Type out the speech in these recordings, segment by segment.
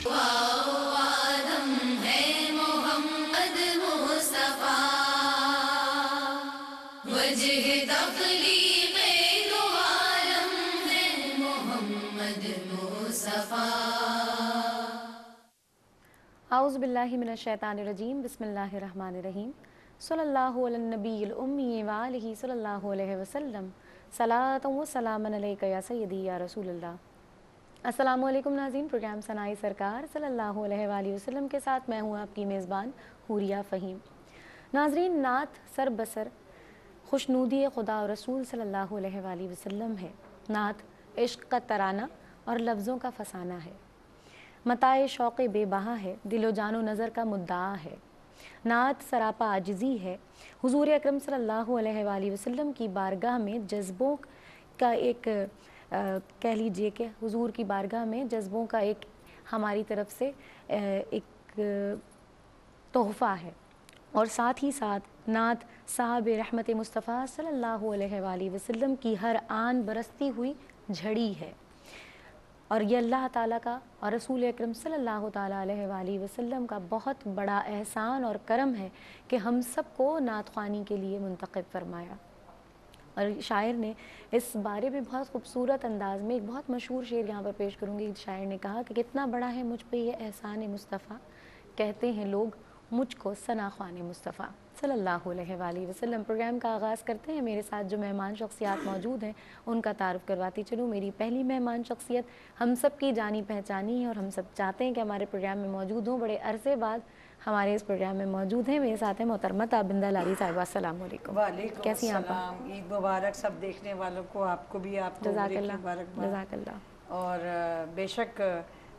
आदम है मोहम्मद मुस्तफा, वजह तख्लीक़ दो आलम है मोहम्मद मुस्तफा। आऊज़ु बिल्लाहि मिनश शैतानिर रजीम, बिस्मिल्लाहिर रहमानिर रहीम। सल्लल्लाहु अलन नबिय्यिल उम्मी व आलिहि सल्लल्लाहु अलैहि वसल्लम। सलातु व सलामन अलैका या सय्यदी या रसूलल्लाह। अस्सलामु अलैकुम नाज़रीन, प्रोग्राम सनाई सरकार सल्लल्लाहु अलैहि वसल्लम के साथ मैं हूँ आपकी मेज़बान हुरिया फ़हीम। नाज़रीन, नात सर बसर खुशनूदी खुदा और रसूल सल्लल्लाहु अलैहि वसल्लम है। नात इश्क़ का तराना और लफ्ज़ों का फसाना है। मताए शौक़ बेबहा है, दिलो जानो नज़र का मुद्दा है। नात सरापा आजिज़ी है, हुज़ूर अकरम सल्लल्लाहु अलैहि वसल्लम की बारगाह में जज्बों का एक कह लीजिए कि हुज़ूर की बारगाह में जज्बों का एक हमारी तरफ से एक तोहफ़ा है। और साथ ही साथ नात साहब रहमत मुस्तफ़ा सल्लल्लाहु अलैहि वसल्लम की हर आन बरसती हुई झड़ी है। और ये अल्लाह ताला का और रसूल अकरम सल्लल्लाहु ताला अलैहि वसल्लम का बहुत बड़ा एहसान और करम है कि हम सबको नात ख़्वानी के लिए मुंतखब फरमाया। और शायर ने इस बारे में बहुत खूबसूरत अंदाज़ में एक बहुत मशहूर शेर यहाँ पर पेश करूँगी। शायर ने कहा कि कितना बड़ा है मुझ पे ये एहसान मुस्तफ़ा, कहते हैं लोग मुझको सना ख़्वान मुस्तफ़ा सल्लल्लाहु अलैहि वसल्लम। प्रोग्राम का आगाज़ करते हैं। मेरे साथ जो मेहमान शख्सियात मौजूद हैं उनका तारुफ़ करवाती चलूँ। मेरी पहली मेहमान शख्सियत हम सब की जानी पहचानी है और हम सब चाहते हैं कि हमारे प्रोग्राम में मौजूद हों। बड़े अरसे बाद हमारे इस प्रोग्राम में मौजूद हैं। मेरे साथ हैं मोहतरमा ताबिंदा लारी साहिबा। अस्सलाम वालेकुम। कैसी हैं आप? ईद मुबारक सब देखने वालों को, आपको भी, आपको जज़ाकल्लाह। और बेशक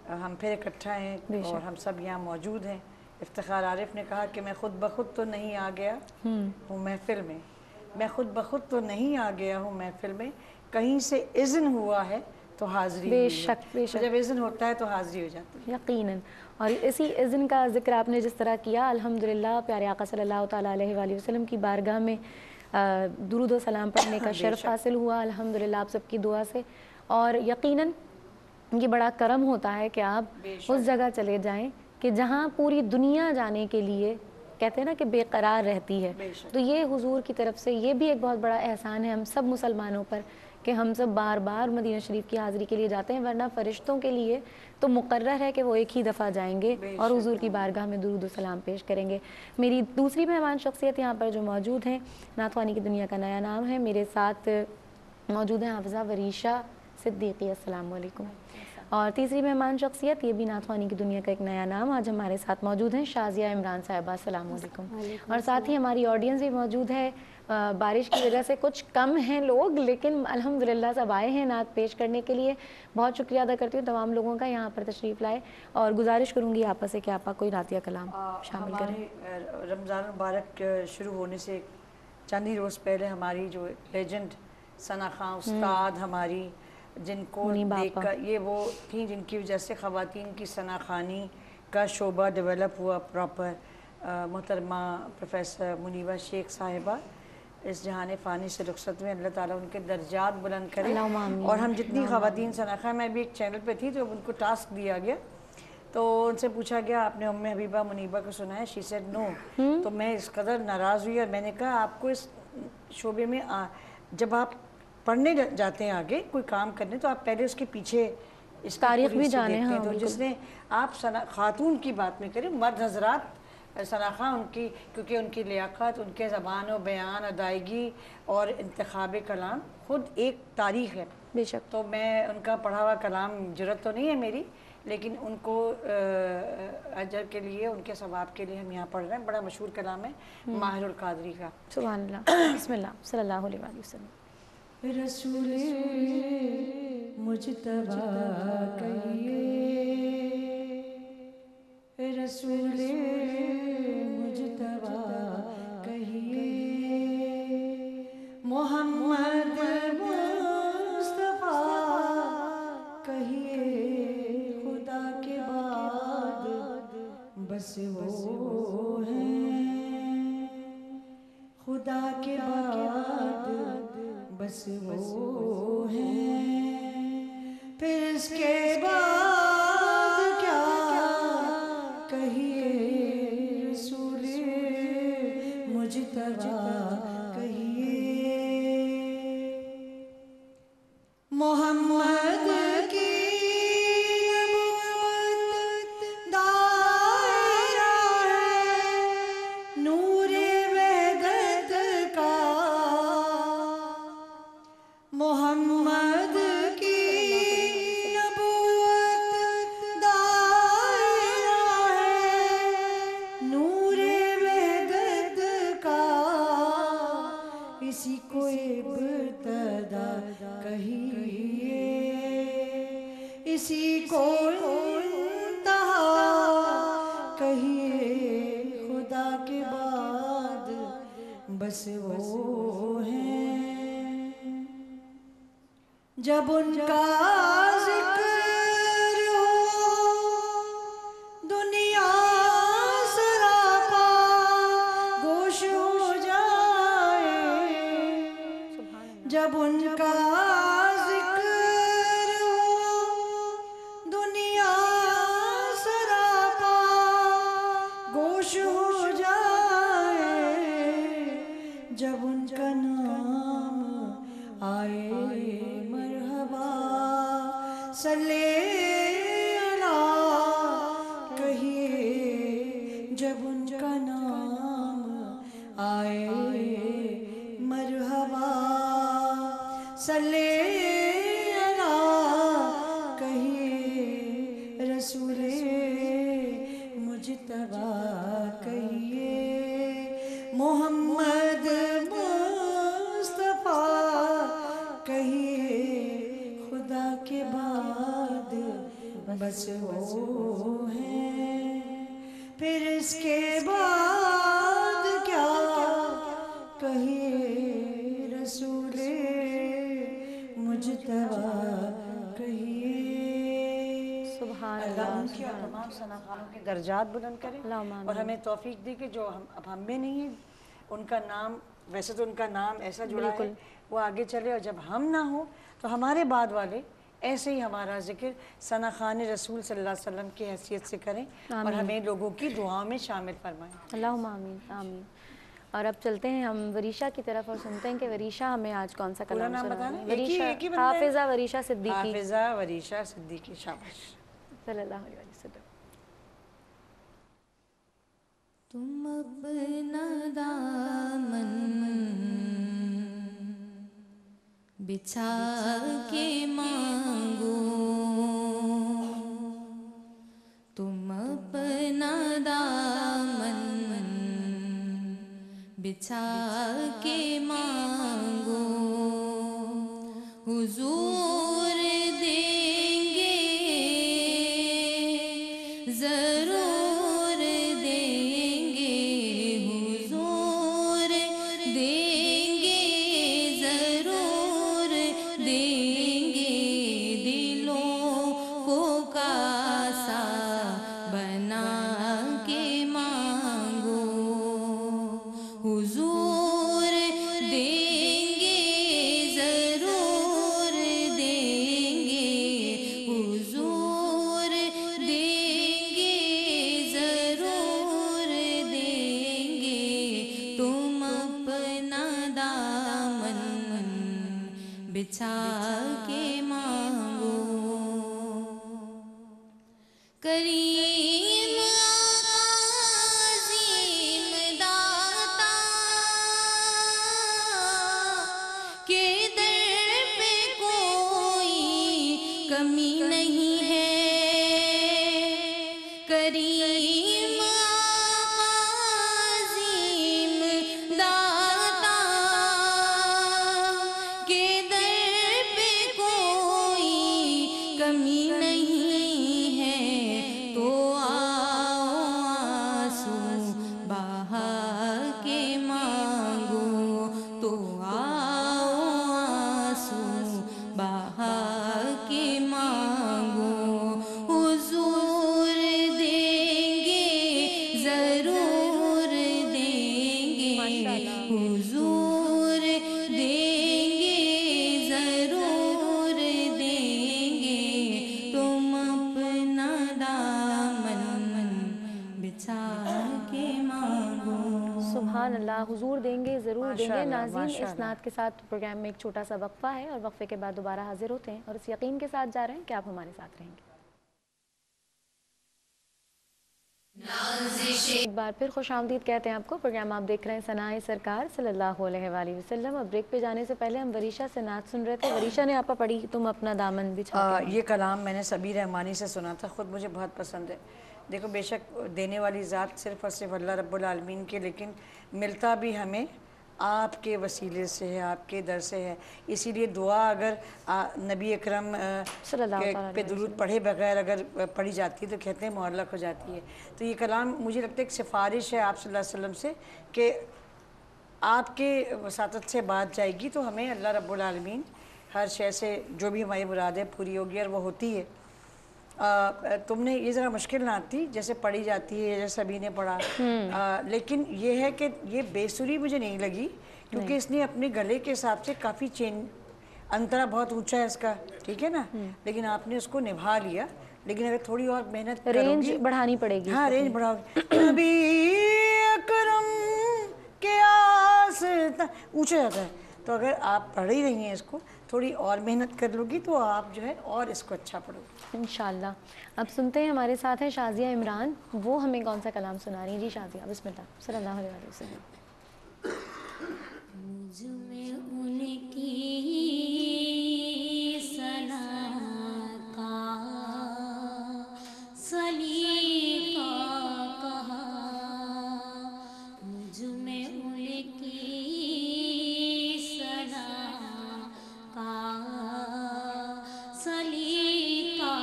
हम फिर इकट्ठा हैं और हम सब यहाँ मौजूद हैं। इफ्तिखार आरिफ ने कहा कि मैं खुद ब खुद तो नहीं आ गया हूँ महफिल में, मैं खुद ब खुद तो नहीं आ गया हूँ महफिल में, कहीं से इज़्न हुआ है तो हाज़री। बेशक तो जब इज़्न होता है तो हाज़री हो जाती है यकीनन। और इसी इज़्न का ज़िक्र आपने जिस तरह किया, अल्हम्दुलिल्लाह प्यारे आका सल्लल्लाहु ताला अलैहि वसल्लम की बारगाह में दुरूद व सलाम पढ़ने का शर्फ़ हासिल हुआ अल्हम्दुलिल्लाह आप सबकी दुआ से। और यकीनन ये बड़ा करम होता है कि आप उस जगह चले जाएं कि जहाँ पूरी दुनिया जाने के लिए कहते हैं ना कि बेकरार रहती है। तो ये हुजूर की तरफ से ये भी एक बहुत बड़ा एहसान है हम सब मुसलमानों पर कि हम सब बार बार मदीना शरीफ की हाज़िरी के लिए जाते हैं, वरना फ़रिश्तों के लिए तो मुकर्रर है कि वो एक ही दफ़ा जाएंगे और हुजूर की बारगाह में दुरूद व सलाम पेश करेंगे। मेरी दूसरी मेहमान शख्सियत यहाँ पर जो मौजूद हैं, नात ख़्वानी की दुनिया का नया नाम है, मेरे साथ मौजूद हैं हाफ़िज़ा वरीशा सिद्दीकी। अस्सलाम वालेकुम। और तीसरी मेहमान शख्सियत, ये भी नात ख़्वानी की दुनिया का एक नया नाम, आज हमारे साथ मौजूद हैं शाज़िया इमरान साहिबा। अस्सलाम वालेकुम। और साथ ही हमारी ऑडियंस भी मौजूद है। बारिश की वजह से कुछ कम हैं लोग, लेकिन अल्हम्दुलिल्लाह सब आए हैं नात पेश करने के लिए। बहुत शुक्रिया अदा करती हूँ तमाम लोगों का यहाँ पर तशरीफ़ लाए और गुजारिश करूँगी आपस से कि आप कोई नातिया कलाम शामिल करें। रमज़ान मुबारक शुरू होने से चंद ही रोज़ पहले हमारी जो लेजेंड सना खां उस्ताद हमारी, जिनको देखकर ये वो थी जिनकी वजह से ख़वातीन की सना खानी का शोबा डेवलप हुआ प्रॉपर, मोहतरमा प्रोफेसर मुनीबा शेख साहिबा इस जहान फ़ानी से रुखसत में, अल्लाह ताला उनके दर्जात बुलंद करे। और हम जितनी ख़वातीन सना खां, मैं भी एक चैनल पे थी तो उनको टास्क दिया गया, तो उनसे पूछा गया आपने उम्मे हबीबा मुनीबा को सुना है? She said no. तो मैं इस कदर नाराज़ हुई और मैंने कहा आपको इस शोबे में जब आप पढ़ने जाते हैं आगे कोई काम करने, तो आप पहले उसके पीछे इस तारीख भी जाने। हाँ, तो जिसने आप खातून की बात में करें, मर्द हजरात सना खां उनकी, क्योंकि उनकी लियाकत, उनके ज़बान व बयान, अदायगी और इंतखाब कलाम खुद एक तारीख़ है बेशक। तो मैं उनका पढ़ा हुआ कलाम ज़रूरत तो नहीं है मेरी, लेकिन उनको अजर के लिए, उनके सवाब के लिए हम यहाँ पढ़ रहे हैं। बड़ा मशहूर कलाम है माहिरुल कादरी का। सुभान अल्लाह। बिस्मिल्लाह सल्लल्लाहु अलैहि वसल्लम। रसूले मुजतबा कहिए, रसूले मुजतबा कहिए, मोहम्मद मुस्तफा कहिए, खुदा के बाद बस वो हैं, खुदा के बाद बस वो हैं, फिर इसके बाद क्या बस वो हैं जब उनका जिक्र हो दुनिया सरापा गोश हो जाए जब उनका जिक्र हो दुनिया सरापा गोश हो जाए जब उनका नाम आए मरहबा सल्ले अला कहिए जब उनका नाम आए मरहबा सल्ले अला कहिए रसूले मुजतबा कहिए मोहम्मद मुस्तफा कहिए खुदा के बाद बस वो हैं फिर इसके बाद क्या कहिए रसूले मुजतबा कहिए सुभान अल्लाह उनकी और तमाम सनाखानों के दर्जात बुलंद करे और हमें तौफीक दे कि जो हम में नहीं है उनका नाम वैसे तो उनका नाम ऐसा जुड़ा है वो आगे चले और जब हम ना हो तो हमारे बाद वाले ऐसे ही हमारा जिक्र सना खान रसूल सल्लल्लाहु अलैहि वसल्लम की हैसियत से करें और हमें लोगों की दुआओं में शामिल फरमाएं। अल्लाहुम्मा आमीन आमीन। और अब चलते हैं हम वरीशा की तरफ और सुनते हैं कि वरीशा हमें आज कौन सा कलाम सुना रही है। वरीशा हाफिज़ा वरीशा सिद्दीकी। हाफिज़ा वरीशा सिद्दीकी शाबाश। सल्लल्लाहु अलैहि वसल्लम। तुम अपना दामन बिछा के मांगो तुम अपना दामन बिछा के मांगो हुजूर देंगे जरूर देंगे हुजूर देंगे जरूर देंगे दिलों को कासा बना के मांगो हुजूर देंगे जरूर देंगे हुजूर देंगे जरूर देंगे तुम अपना दामन बिछा के मांगो करीम आज़ीम दाता के दर पे कोई कमी नहीं है करीम आज़ीम दाता के दर पे कोई कमी नहीं है तो आओ आंसू बहा के मांगो तो आओ आंसू बहा के मांगो हुजूर देंगे जरूर देंगे हुजूर देंगे जरूर देंगे तुम अपना दामन बिछा के मांगो सुभान अल्लाह। हुजूर देंगे ज़रूर देंगे। नाज़रीन इस नात के साथ प्रोग्राम में एक छोटा सा वक्फा है और वक्फे के बाद दोबारा हाजिर होते हैं और इस यकीन के साथ जा रहे हैं कि आप हमारे साथ रहेंगे। एक बार फिर खुशामदीद कहते हैं आपको। प्रोग्राम आप देख रहे हैं सनाए सरकार सल्लल्लाहु अलैहि वसल्लम। अब ब्रेक पे जाने से पहले हम वरीशा से नात सुन रहे थे। वरीशा ने आपा पढ़ी तुम अपना दामन बिछा के। ये कलाम मैंने सबी रहमानी से सुना था, ख़ुद मुझे बहुत पसंद है। देखो बेशक देने वाली ज़ात सिर्फ़ और सिर्फ अल्लाह रब्बुल आलमीन के, लेकिन मिलता भी हमें आपके वसीले से है, आपके दर से है। इसीलिए दुआ अगर नबी अकरम पे दुरूद पढ़े बगैर अगर पढ़ी जाती है तो कहते हैं मुअल्लक़ हो जाती है। तो ये कलाम मुझे लगता है एक सिफारिश है आप सल्लल्लाहु अलैहि वसल्लम से कि آپ کے وساطت سے بات جائے گی تو ہمیں اللہ رب العالمین ہر شے سے جو بھی ہماری مرادیں پوری ہوگی اور وہ ہوتی ہے. تم نے یہ ذرا مشکل نہ آتی جیسے پڑھی جاتی ہے جیسے سبھی نے پڑھا, لیکن یہ ہے کہ یہ بے سری مجھے نہیں لگی کیونکہ اس نے اپنے گلے کے حساب سے کافی انترا بہت اونچا ہے اس کا, ٹھیک ہے نا, لیکن آپ نے اس کو نبھا لیا. لیکن اگر تھوڑی اور محنت کرو رینج گی, بڑھانی پڑے گی. ہاں رینج بڑھاؤ گی. نبی اکرم کے آستہ اونچا جاتا ہے, تو اگر آپ پڑھ ہی رہی ہیں اس کو تھوڑی اور محنت کر لو گی تو آپ جو ہے اور اس کو اچھا پڑھو گی انشاءاللہ. اب سنتے ہیں ہمارے ساتھ ہیں شازیہ عمران, وہ ہمیں کون سا کلام سنا رہی ہیں. جی شازیہ بسم اللہ صلی اللہ علیہ وسلم. مجھ میں ان کی ثنا کا سلیقہ کہاں, مجھ میں ان کی ثنا کا سلیقہ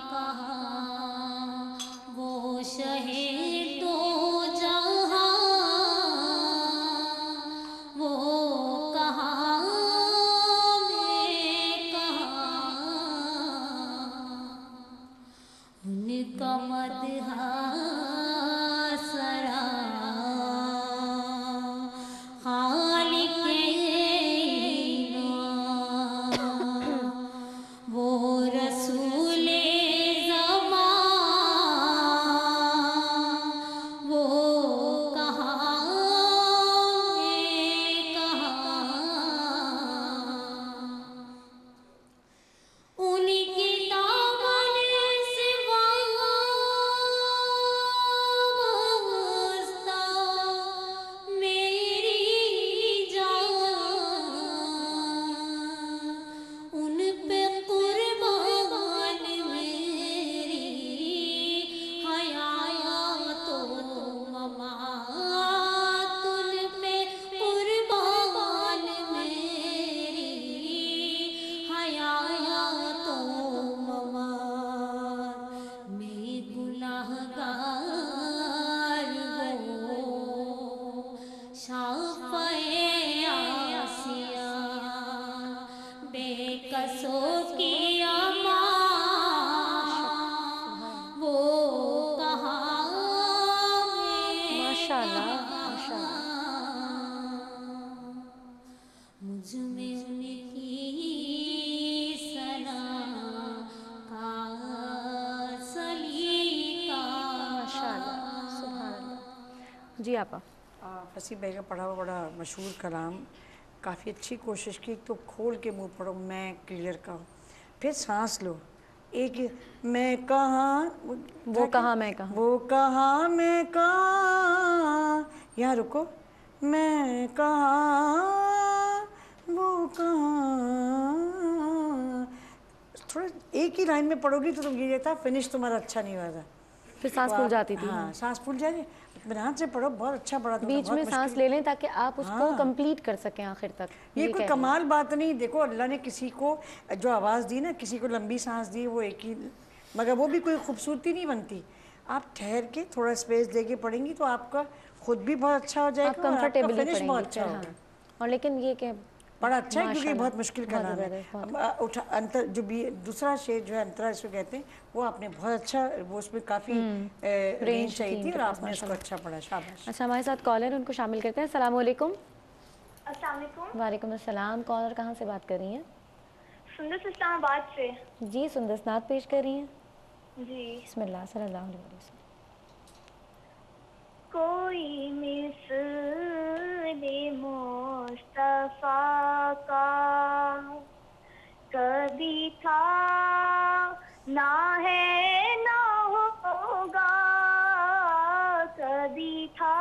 کہاں, وہ شہر دو جہاں وہ کہاں میں کہاں, ان کا مدح سرا خالق وہ رسول زمان وہ کہاں میں کہاں, ان کی دامن سے وابستہ میری جان, ان پہ قربان میری حیات و ممات, ان پہ قربان میری حیات و ممات, میں گناہگار وہ شافعِ آسیہ بے کسوں کی ماں, وہ کہاں میں ماشاءاللہ ماشاءاللہ. مجھ میں ان کی ثنا کا سلیقہ. ماشاءاللہ سبحان اللہ. جی آپا. فصیح بھائی کا پڑھا ہوا بڑا مشہور کلام, کافی اچھی کوشش کی. تو کھول کے منہ پڑھو, میں کلیئر کہوں, پھر سانس لو. ایک میں کہاں وہ کہاں میں کہاں, وہ کہاں میں کہاں, یہاں رکو, میں کہاں وہ کہاں. تھوڑا ایک ہی لائن میں پڑھو گی تو تم یہ تھا فنش تمہارا اچھا نہیں ہوا تھا. پھر سانس پھول جاتی تھی. ہاں سانس پھول جائے گی, اطمینان سے پڑھو, بہت اچھا پڑھا تم نے, بیچ میں بہت سانس مشکل. لے لیں تاکہ آپ اس کو کمپلیٹ کر سکیں آخر تک. یہ کوئی کمال بات نہیں. دیکھو اللہ نے کسی کو جو آواز دی نا, کسی کو لمبی سانس دی, وہ ایک ہی, مگر وہ بھی کوئی خوبصورتی نہیں بنتی. آپ ٹھہر کے تھوڑا اسپیس دے کے پڑھیں گی تو آپ کا خود بھی بہت اچھا ہو جائے گا اور آپ کا فنش بہت اچھا ہوگا. اور لیکن یہ کہ بڑا اچھا ہے کیونکہ بہت مشکل کلام ہے. جو بھی دوسرا شعر جو ہے انترا اس کو کہتے ہیں, وہ آپ نے بہت اچھا, وہ اس میں کافی رینج چاہیے تھی اور آپ نے اس کو اچھا پڑھا, شاباش. اچھا ہمارے ساتھ کالر ان کو شامل کرتے ہیں. السلام علیکم. السلام علیکم. وعلیکم السلام. کون اور کہاں سے بات کر رہی ہیں؟ سندس اسلام آباد سے. جی سندس نعت پیش کر رہی ہیں. جی بسم اللہ صلی اللہ علیہ وسلم. کوئی مثل مصطفیٰ کا کبھی تھا نہ ہے نہ ہوگا, کبھی تھا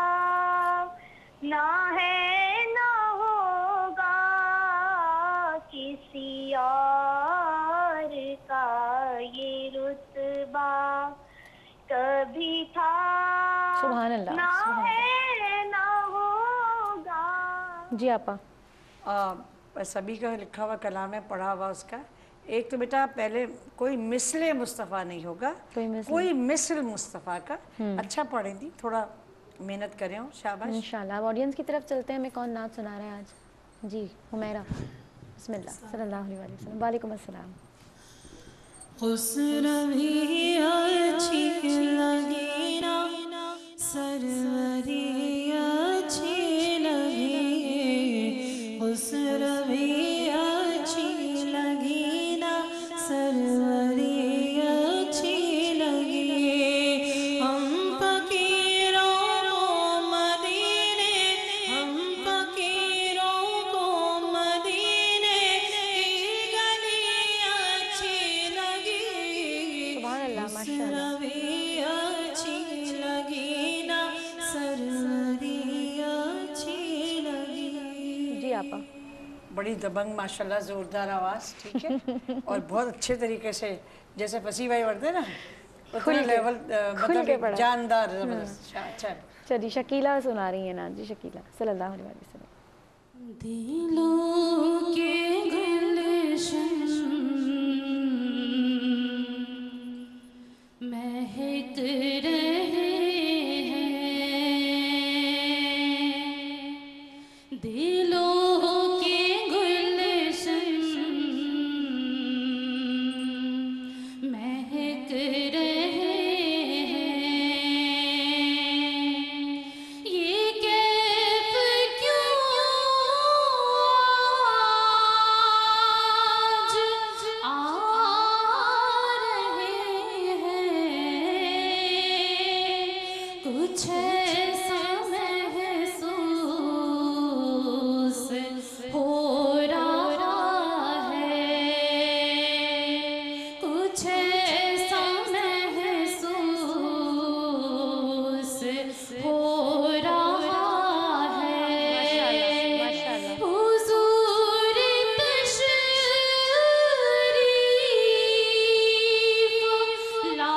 نہ ہے نہ ہوگا, کسی اور کا یہ رتبہ کبھی تھا سبحان اللہ نہ سبحان ہے نہ ہوگا. جی آپا. سبھی کا لکھا ہوا کلام ہے, پڑھا ہوا اس کا. ایک تو بیٹا پہلے کوئی مثل مصطفیٰ نہیں ہوگا, کوئی مثل مصطفیٰ کا. اچھا پڑھیں تھی, تھوڑا محنت کریں ہو. شاباش. انشاءاللہ. اب آڈینس کی طرف چلتے ہیں. ہمیں کون نعت سنا رہا ہے آج؟ جی حمیرہ بسم اللہ. صلی اللہ علیہ وسلم. وعلیکم السلام. خسروی اچھی لگی نا سروری اچھی لگی خسروی اچھی لگی نا سروری اچھی لگی ہم فقیروں کو مدینے ہم فقیروں کو مدینے کی گلی اچھی لگی سبحان اللہ. ماشاء اللہ. سروی اچھی لگی نا سروری اچھی لگی. جی آپا. بڑی دبنگ ماشاءاللہ زوردار آواز. ٹھیک ہے. اور بہت اچھے طریقے سے جیسے فصیح بھائی پڑھتے ہیں نا اتنا لیول مطلب جاندار زبردست. اچھا. چلیے شکیلہ سنا رہی ہیں نا. جی شکیلہ. صلی اللہ علیہ وسلم. دلوں کے گلشن مہک رہے ہیں دلوں کے گلشن مہک رہے ہیں یہ کیف کیوں آج آ رہے ہیں کچھ ایسا محسوس ہو رہا ہے کچھ ایسا محسوس ہو رہا ہے حضور تشریف لا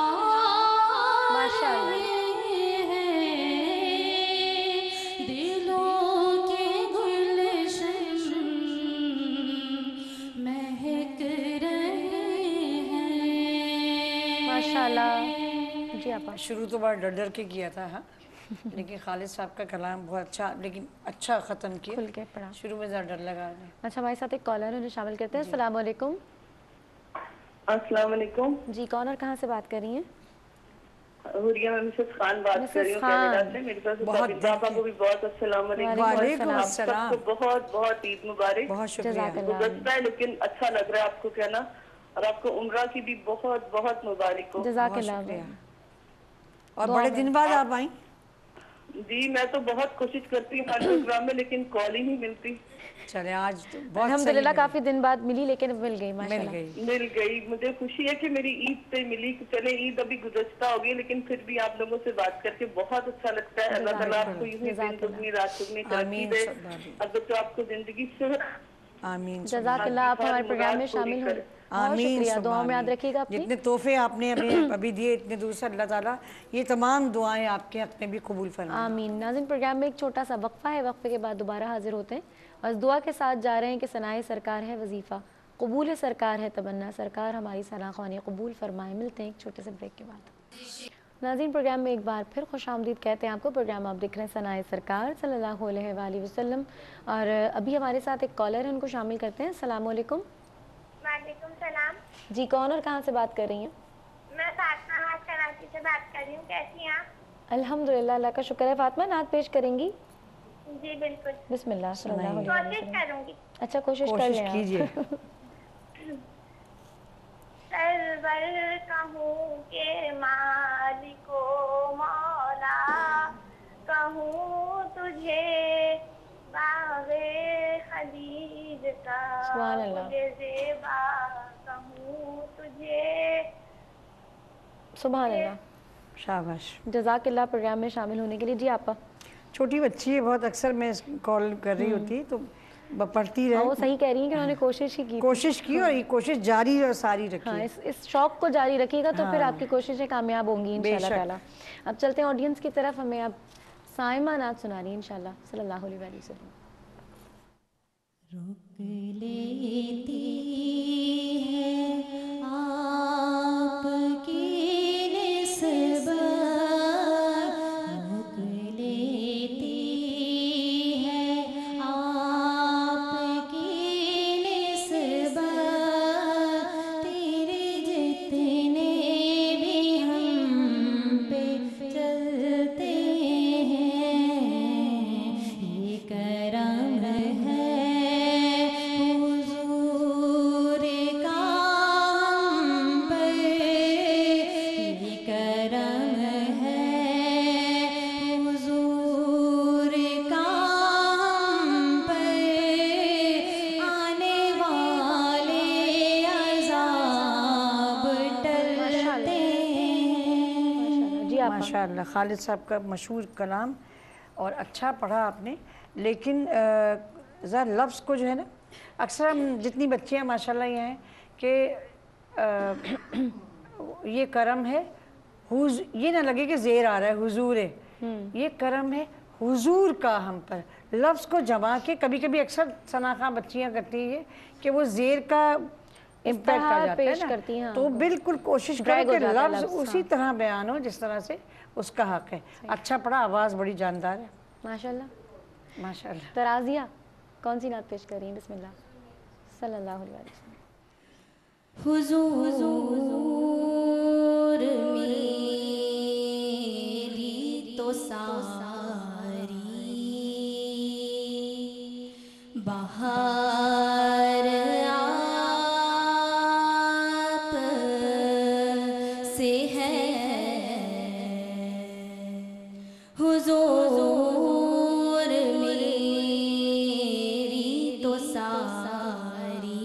رہے ہیں دلوں کے گلشن مہک رہے ہیں. ماشاءاللہ. جی آپا. شروع تو بڑا ڈر ڈر کے کیا تھا ہاں لیکن خالد صاحب کا کلام بہت اچھا لیکن اچھا ختم کیا. کھل کے پڑھا. شروع میں ذرا ڈر لگا. اچھا ہمارے ساتھ ایک کالر ہے انہیں شامل کرتے ہیں. السلام علیکم. السلام علیکم. جی کون اور کہاں سے بات کر رہی ہیں؟ حوریہ میں مسز خان بات کر رہی ہوں کینیڈا سے. میری طرف سے پاپا کو بھی بہت السلام علیکم. وعلیکم آپ سب السلام. کو بہت بہت عید مبارک. بہت شکریہ. گزشتہ ہے لیکن اچھا لگ رہا ہے آپ کو کہنا اور آپ کو عمرہ کی بھی بہت بہت مبارک ہو. جزاک اللہ. اور بڑے دن بعد آپ آئیں. جی میں تو بہت کوشش کرتی ہوں ہر پروگرام میں لیکن کال ہی نہیں ملتی. چلے آج بہت الحمدللہ کافی دن بعد ملی لیکن مل گئی مل ماشاءاللہ. گئی. مل گئی. مجھے خوشی ہے کہ میری عید پہ ملی. چلے عید ابھی گزشتہ ہوگی لیکن پھر بھی آپ لوگوں سے بات کر کے بہت اچھا لگتا ہے. اللہ تعالیٰ آپ کو یوں ہی دن دگنی رات دگنی ترقی دے. اگر تو آپ کو زندگی سے آمین. جزاک اللہ. آپ ہمارے پروگرام میں شامل ہوئے. بہت شکریہ. دعاؤں میں یاد رکھیے گا اپنی. جتنے تحفے آپ نے ابھی دیے اتنے دور سے اللہ تعالیٰ یہ تمام دعائیں آپ کے حق میں بھی قبول فرمائیں. آمین. ناظرین پروگرام میں ایک چھوٹا سا وقفہ ہے. وقفے کے بعد دوبارہ حاضر ہوتے ہیں اور اس دعا کے ساتھ جا رہے ہیں کہ ثنائے سرکار ہے وظیفہ قبول سرکار ہے تمنا سرکار ہماری ثنا خوانی قبول فرمائے. ملتے ہیں ایک چھوٹے سے بریک کے بعد. ناظرین پروگرام میں ایک بار پھر خوش آمدید کہتے ہیں آپ کو. پروگرام آپ دیکھ رہے ہیں ثنائے سرکار صلی اللہ علیہ وآلہ وسلم اور ابھی ہمارے ساتھ ایک کالر ہے ان کو شامل کرتے ہیں. السلام علیکم. وعلیکم السلام. جی کون اور کہاں سے بات کر رہی ہیں؟ میں فاطمہ ناز کراچی سے بات کر رہی ہوں. کیسی ہیں آپ؟ الحمدللہ اللہ کا شکر ہے. فاطمہ نعت پیش کریں گی؟ جی بالکل بسم اللہ. صلی اللہ علیہ کوشش وسلم. کروں گی. اچھا کوشش کر لیں آپ. کیجیے. سرور کہوں کہ مالک و مولا کہوں تجھے باغ خدیج کا سبحان اللہ. مجھے زیبا کہوں تجھے. سبحان اللہ. شاباش. جزاک اللہ پروگرام میں شامل ہونے کے لیے. جی آپا. چھوٹی بچی ہے بہت اکثر میں کال کر رہی ہوتی تو پڑھتی رہے. وہ صحیح کہہ رہی ہیں کہ انہوں نے کوشش ہی کی. کوشش کی اور یہ کوشش جاری اور ساری رکھی. ہاں اس شوق کو جاری رکھیے گا تو پھر آپ کی کوششیں کامیاب ہوں گی انشاءاللہ تعالیٰ. اب چلتے ہیں آڈینس کی طرف. ہمیں اب صائمہ نعت سنا رہی ہیں انشاءاللہ صلی اللہ علیہ وسلم. رک لیتی ہے آپ کی نسبت رک لیتی آپ माशाअल्लाह खालिद साहब का मशहूर कलाम और अच्छा पढ़ा आपने, लेकिन ज़रा लफ्ज़ को जो है ना, अक्सर हम जितनी बच्चियाँ माशाल्लाह ये हैं कि ये करम है, ये ना लगे कि ज़ेर आ रहा है, हुजूर है, ये करम है हुजूर का हम पर, लफ्ज़ को जमा के कभी कभी अक्सर सना खां बच्चियाँ करती है कि वो ज़ेर का इम्पैक्ट आ जाता है ना, तो बिल्कुल कोशिश करें कि लफ्ज़ उसी तरह बयान हो जिस तरह से उसका हक है। अच्छा पढ़ा, आवाज़ बड़ी जानदार है माशाल्लाह। माशाल्लाह। तो राज़िया कौन सी नात पेश कर रही हैं? बिस्मिल्लाह। सल्लल्लाहु अलैहि वसल्लम। हुजूर मेरी तो सारी बहार आप से है, हुजूर मेरी तो सारी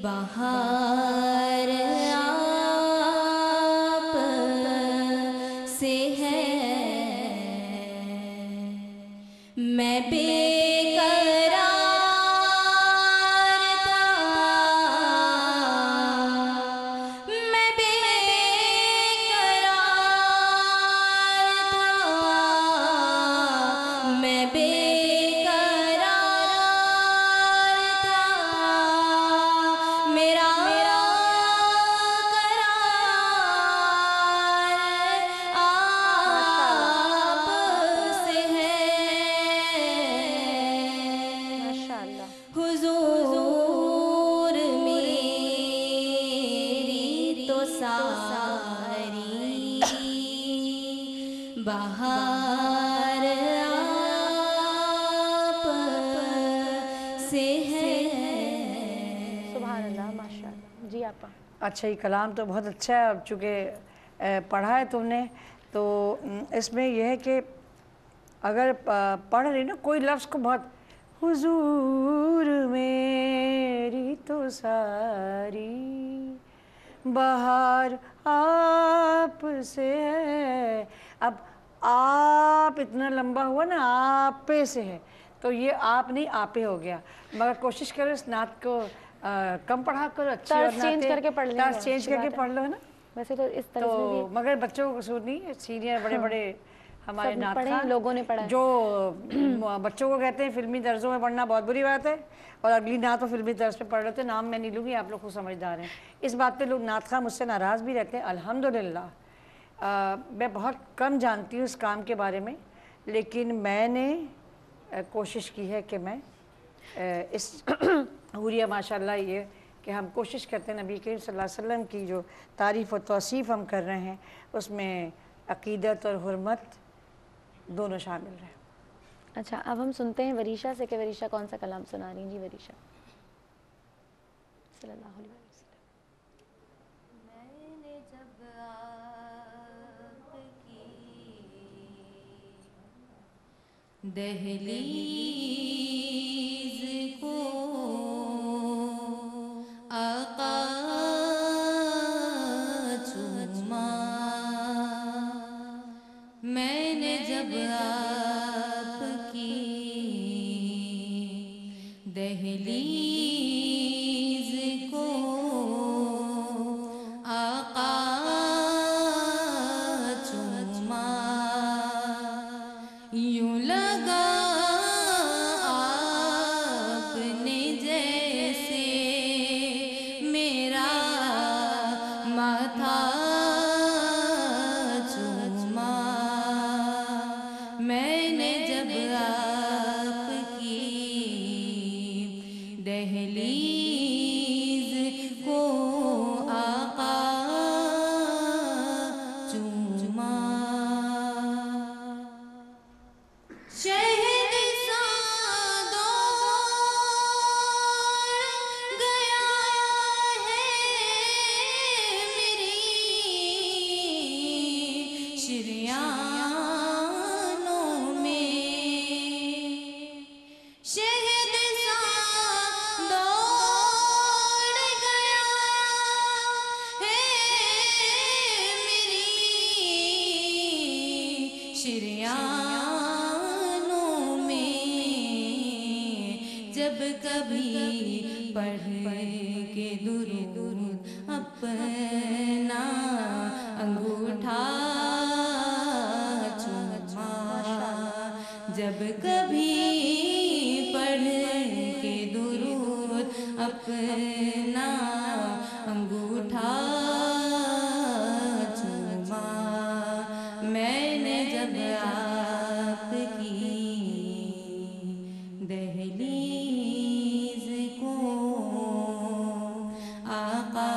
बहार आप से है। मैं बेकरार था, मैं बेकरार था, मैं बेकरार था, मेरा हुजूर मेरी तो सारी बहार आप से है। सुभान अल्लाह, माशाअल्लाह। जी आपा। अच्छा, ये कलाम तो बहुत अच्छा है, अब चूँकि पढ़ा है तुमने तो इसमें यह है कि अगर पढ़ रही ना कोई लफ्ज़ को बहुत, हुजूर मेरी तो सारी बहार आप से है, अब आप इतना लंबा हुआ ना, आप पे से है, तो ये आप नहीं आपे हो गया। मगर कोशिश करो इस नात को कम पढ़ा करो, अच्छी और चेंज करके पढ़ लेंगे, तर्ज चेंज करके पढ़ लो, है ना। वैसे तो इस तरह तो मगर बच्चों को कसूर नहीं है, सीनियर बड़े बड़े हमारे नात खां लोगों ने पढ़ा, जो बच्चों को कहते हैं फिल्मी तर्जों में पढ़ना बहुत बुरी बात है, और अगली नात वो फिल्मी तर्ज पे पढ़ रहे थे, नाम मैं नहीं लूँगी, आप लोग खुद समझदार हैं। इस बात पे लोग नात खां मुझसे नाराज़ भी रहते हैं। अल्हम्दुलिल्लाह मैं बहुत कम जानती हूँ इस काम के बारे में, लेकिन मैंने कोशिश की है कि मैं इस हुरिया माशाल्लाह ये कि हम कोशिश करते हैं नबी करीम सल्लल्लाहु अलैहि वसल्लम की जो तारीफ़ और तौसीफ़ हम कर रहे हैं उसमें अक़ीदत और हुर्मत दोनों शामिल रहे। अच्छा, अब हम सुनते हैं वरीशा से कि वरीशा कौन सा कलाम सुना रही हैं। जी वरीशा। सल्लल्लाहु अलैहि वसल्लम। मैंने जब आपकी दहलीज़ को आका चूमा, मैंने जब आपकी दहलीज़ को आका चूमा, यूं लगा आपने जैसे मेरा माथा चूमा, मैं शरियानों में जब कभी पढ़ के दुरूद अपना अंगूठा चूमा, जब कभी पढ़ के दुरूद अपना अंगूठा चूमा, मैंने जब आपकी दहलीज को आका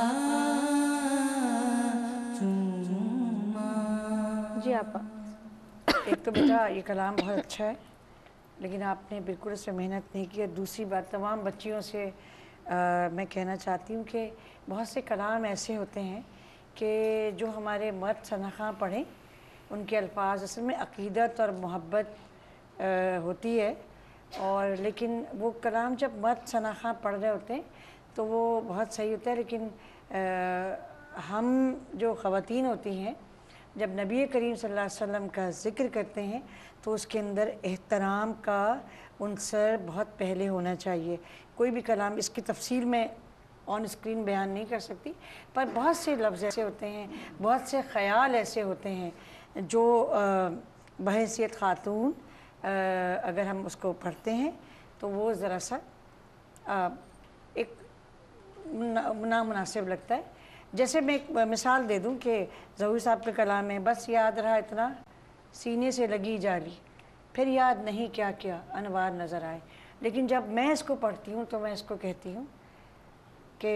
चूमा। जी आपा। एक तो बेटा ये कलाम बहुत अच्छा है, लेकिन आपने बिल्कुल इसमें मेहनत नहीं की। दूसरी बात, तमाम बच्चियों से मैं कहना चाहती हूँ कि बहुत से कलाम ऐसे होते हैं कि जो हमारे मर्द सनाखा पढ़ें, उनके अल्फाज असल में अक़ीदत और मोहब्बत होती है, और लेकिन वो कलाम जब मर्द सनाखा पढ़ रहे होते हैं तो वो बहुत सही होता है। लेकिन हम जो ख़वातीन होती हैं, जब नबी करीम सल्लल्लाहु अलैहि वसल्लम का ज़िक्र करते हैं तो उसके अंदर एहतराम का उनसर बहुत पहले होना चाहिए। कोई भी कलाम, इसकी तफसील में ऑन स्क्रीन बयान नहीं कर सकती, पर बहुत से लफ्ज़ ऐसे होते हैं, बहुत से ख़याल ऐसे होते हैं जो बहैसियत ख़ातून अगर हम उसको पढ़ते हैं तो वो ज़रा सा एक नामुनासिब लगता है। जैसे मैं एक मिसाल दे दूं कि ज़हूर साहब का कलाम है, बस याद रहा इतना सीने से लगी जाली, फिर याद नहीं क्या क्या अनवार नज़र आए। लेकिन जब मैं इसको पढ़ती हूँ तो मैं इसको कहती हूँ कि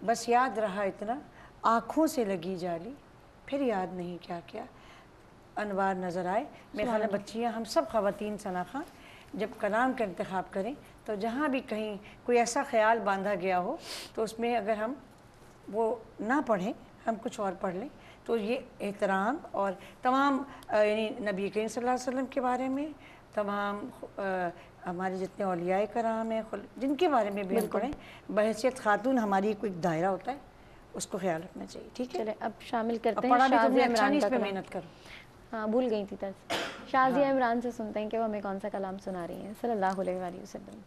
बस याद रहा इतना आँखों से लगी जाली, फिर याद नहीं क्या क्या अनवार नज़र आए। मेरे ख्याल में बच्चियाँ, हम सब ख़वातीन सनाखा जब कलाम का इंतखाब करें तो जहाँ भी कहीं कोई ऐसा ख्याल बांधा गया हो तो उसमें अगर हम वो ना पढ़ें, हम कुछ और पढ़ लें, तो ये एहतराम और तमाम यानी नबी करीम सल्लल्लाहु अलैहि वसल्लम के बारे में, तमाम हमारे जितने औलियाए कराम हैं जिनके बारे में भी हम पढ़ें, बहैसियत खातून हमारी कोई दायरा होता है, उसको ख्याल रखना चाहिए। ठीक है, चले अब शामिल करते हैं पढ़ा भी तुमने शाज़िया अच्छा नहीं, इमरान इस का पे कलाम। मेहनत करो। हाँ, भूल गई थी तर्ज। शाज़िया इमरान से सुनते हैं कि वो हमें कौन सा कलाम सुना रही हैं सल्लल्लाहु अलैहि वसल्लम।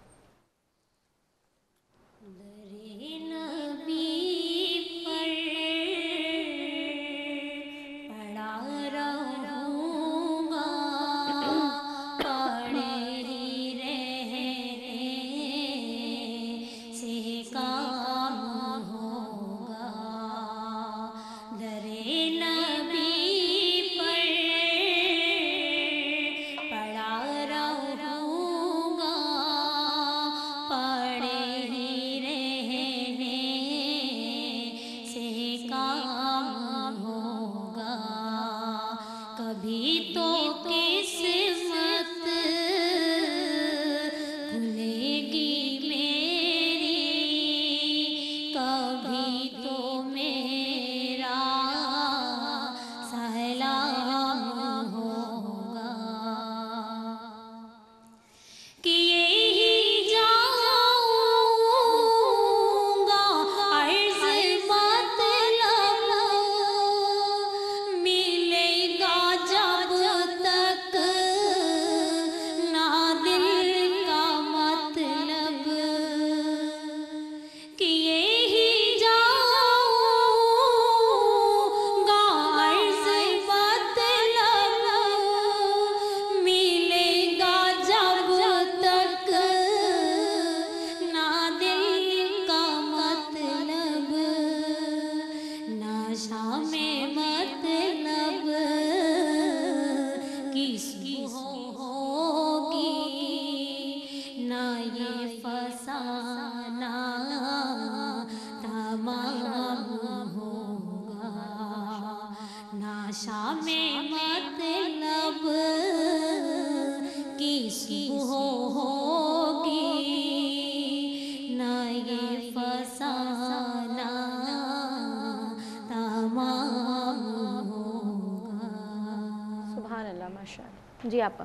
जी आप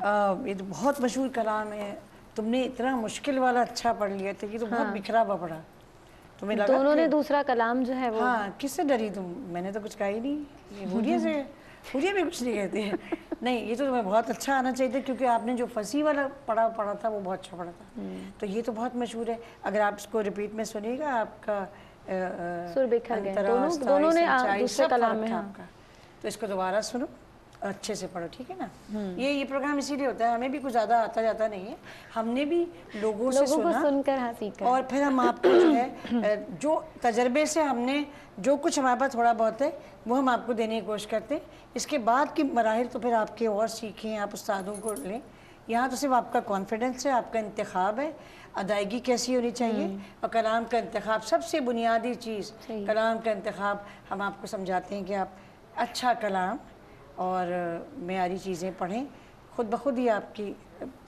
ये तो बहुत मशहूर कलाम है, तुमने इतना मुश्किल वाला अच्छा पढ़ लिया था, ये तो बहुत बिखरा हुआ पढ़ा। तुम्हें लगा दोनों ने दूसरा कलाम जो है वो, हाँ, किससे डरी तुम? मैंने तो कुछ कहा ही नहीं, ये बूढ़िया से हुरिया भी कुछ नहीं कहती है। नहीं, ये तो तुम्हें बहुत अच्छा आना चाहिए था, क्योंकि आपने जो फंसी वाला पढ़ा था वो बहुत अच्छा पढ़ा था। तो ये तो बहुत मशहूर है, अगर आप इसको रिपीट में सुनिएगा आपका सुर बिखर गए, अंतरास, दोनों ने सच्चाई, दूसरे सब कलाम फर्क में। था हाँ, आपका। तो इसको दोबारा सुनो, अच्छे से पढ़ो, ठीक है ना। ये प्रोग्राम इसीलिए होता है, हमें भी कुछ ज़्यादा आता जाता नहीं है, हमने भी लोगों से को सुना सुनकर हाँ सीखा, और फिर हम आपको जो है जो तजर्बे से हमने जो कुछ हमारे पास थोड़ा बहुत है वो हम आपको देने की कोशिश करते हैं। इसके बाद की मराहिल तो फिर आपके और सीखें, आप उस्तादों को लें। यहाँ तो सिर्फ आपका कॉन्फिडेंस है, आपका इंतखाब है, अदायगी कैसी होनी चाहिए और कलाम का इंतखाब, सबसे बुनियादी चीज़ कलाम का इंतखाब। हम आपको समझाते हैं कि आप अच्छा कलाम और मेयारी चीज़ें पढ़ें, खुद ब खुद ही आपकी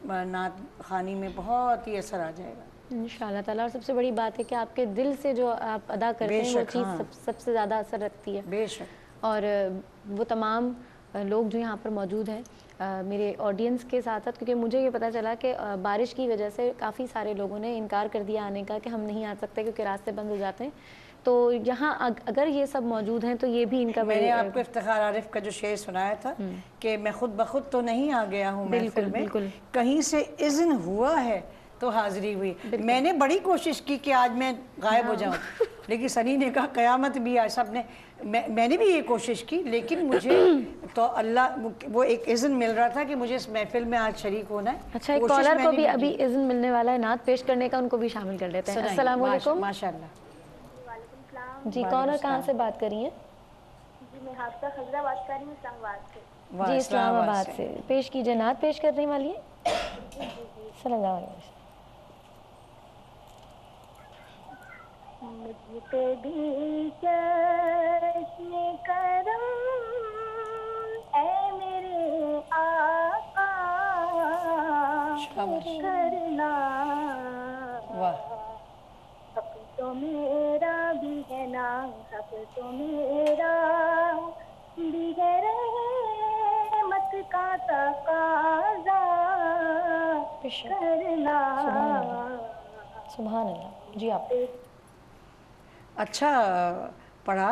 नात खानी में बहुत ही असर आ जाएगा इंशाअल्लाह ताला। और सबसे बड़ी बात है कि आपके दिल से जो आप अदा करते हैं वो चीज़ सबसे ज़्यादा असर रखती है। बेशक। और वो तमाम लोग जो यहाँ पर मौजूद हैं मेरे ऑडियंस के साथ साथ, क्योंकि मुझे ये पता चला कि बारिश की वजह से काफ़ी सारे लोगों ने इनकार कर दिया आने का कि हम नहीं आ सकते क्योंकि रास्ते बंद हो जाते हैं। तो यहाँ अगर ये सब मौजूद हैं तो ये भी इनका मैंने आपको इफ्तिखार आरिफ का जो शेर सुनाया था कि मैं खुद ब खुद तो नहीं आ गया हूँ महफिल में, कहीं से इज़्न हुआ है तो हाज़िरी हुई। मैंने बड़ी कोशिश की कि आज मैं गायब हो जाऊँ, लेकिन सनी ने कहा क़यामत भी आज। सब ने मैंने भी ये कोशिश की, लेकिन मुझे तो अल्लाह वो एक इज़्न मिल रहा था कि मुझे इस महफिल में आज शरीक होना है। अच्छा, एक कॉलर को भी अभी इज़्न मिलने वाला है नात पेश करने का, उनको भी शामिल कर लेते हैं। अस्सलाम वालेकुम। माशाअल्लाह जी, कॉलर कहाँ से बात कर रही हैं? जी, मैं हाफसा खजरा बात कर रही हूँ इस्लामाबाद से। जी, इस्लामाबाद से पेश कीजिए, नात पेश करने वाली है। सल्लल्लाहु अलैहि वसल्लम। मुझ पे भी जश्न करम ऐ मेरे आका करना, हक तो मेरा भी है ना, हक तो मेरा भी है, रहमत का तकाज़ा करना। सुभान अल्लाह। जी आप अच्छा पढ़ा,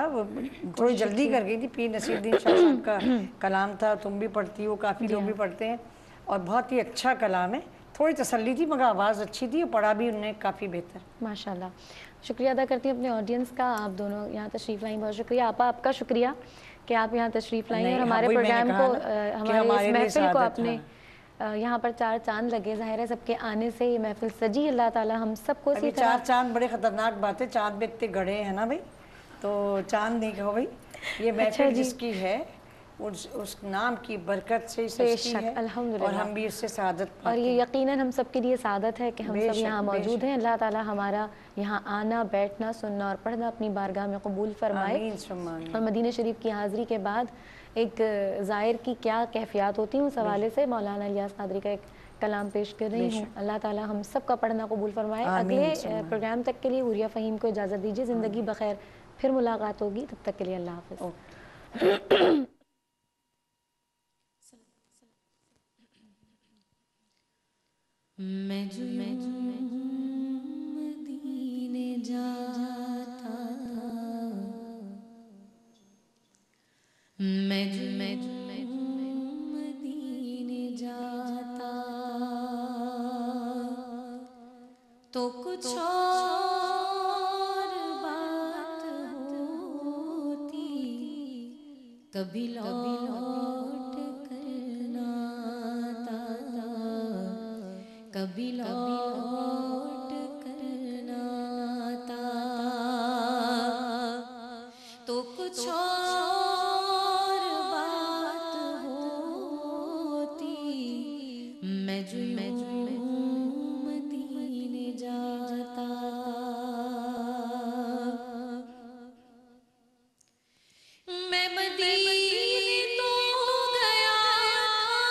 थोड़ी जल्दी कर गई थी। पीर नसीरुद्दीन शाह साहब का कलाम था, तुम भी पढ़ती हो, काफ़ी लोग भी पढ़ते हैं और बहुत ही अच्छा कलाम है। थोड़ी तसल्ली थी मगर आवाज़ अच्छी थी और पढ़ा भी उन्होंने काफ़ी बेहतर। माशाल्लाह। शुक्रिया अदा करती हूँ अपने ऑडियंस का। आप दोनों यहाँ तशरीफ़ लाई, बहुत शुक्रिया आपा, आपका शुक्रिया कि आप यहाँ तशरीफ़ लाई और हमारे प्रोग्राम को, हमारे इस महफिल को आपने यहाँ पर चार चांद लगे। ज़ाहिर है सबके आने से ये महफिल सजी। अल्लाह ताला हम सबको अभी चार चांद बड़े ख़तरनाक बात है, चांद में इतने गड़े हैं ना भाई, तो चांद नहीं कहो भाई। ये महफिल जिसकी है उस नाम की बरकत से सच्ची है और हम भी उससे सादत पाते हैं। और ये यकीनन हम सब के लिए सादत है कि हम सब यहाँ मौजूद हैं। अल्लाह ताला हमारा यहाँ आना, बैठना, सुनना और पढ़ना अपनी बारगाह में कबूल फरमाए। और मदीना शरीफ की हाज़िरी के बाद एक ज़ाहिर की क्या कैफियत होती हैं, उस हवाले से मौलाना इलियास कादरी का एक कलाम पेश कर रही हूँ। अल्लाह ताला हम सब का पढ़ना कबूल फरमाए। अगले प्रोग्राम तक के लिए हुरिया फ़हीम को इजाज़त दीजिए। ज़िंदगी बखैर, फिर मुलाकात होगी, तब तक के लिए अल्लाह हाफ़िज़। मैं जो मदीने जाता, मैं जो मदीने जाता, तो कुछ और बात होती, कभी लौट करना आता, कभी लौट करना आता, तो कुछ और बात होती, मैं जो मदीने जाता। मैं मदीने तो गया था,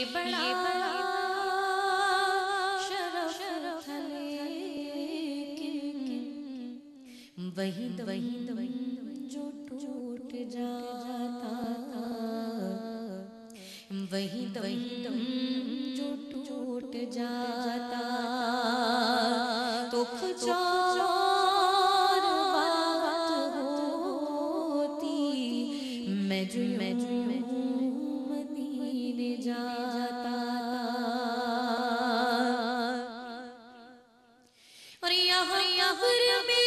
बड़ा शरफ था लेकिन वही जो टूट जाता था, वही जो टूट जाता तो कुछ और बात होती। मैं जो मदीने जाता और यहाँ पर भी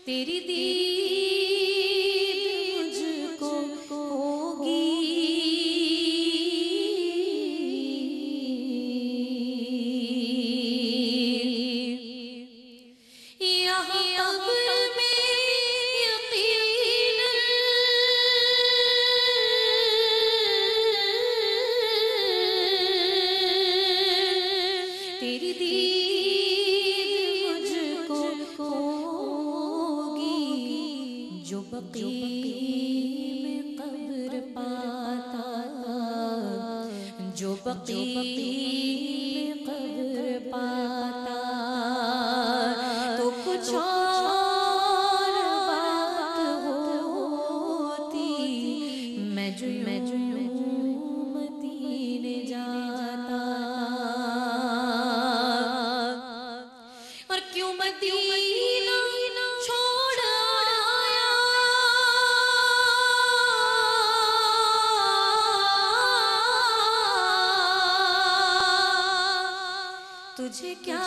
तेरी दीद मुझको होगी। यहाँ कब्र में यकीनन तेरी दीद मुझको जो बक़ी में कब्र पाता, जो बक़ी में कब्र पाता तो कुछ और बात होती। मैं जो मदीने जाता और क्यों मदीना छोड़ तुझे क्या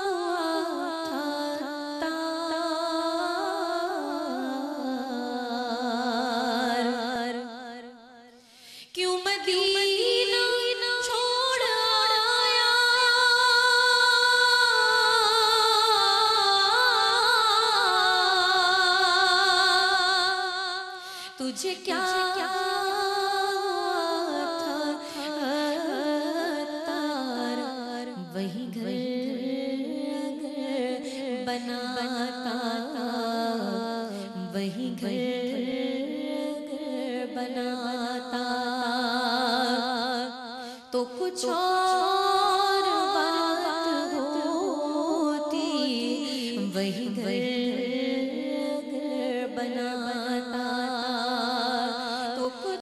हुआ था तार, क्यों मदीना छोड़ आया। तुझे क्या वही घर बनाता, वही घर बनाता तो कुछ और बात होती। वही घर बनाता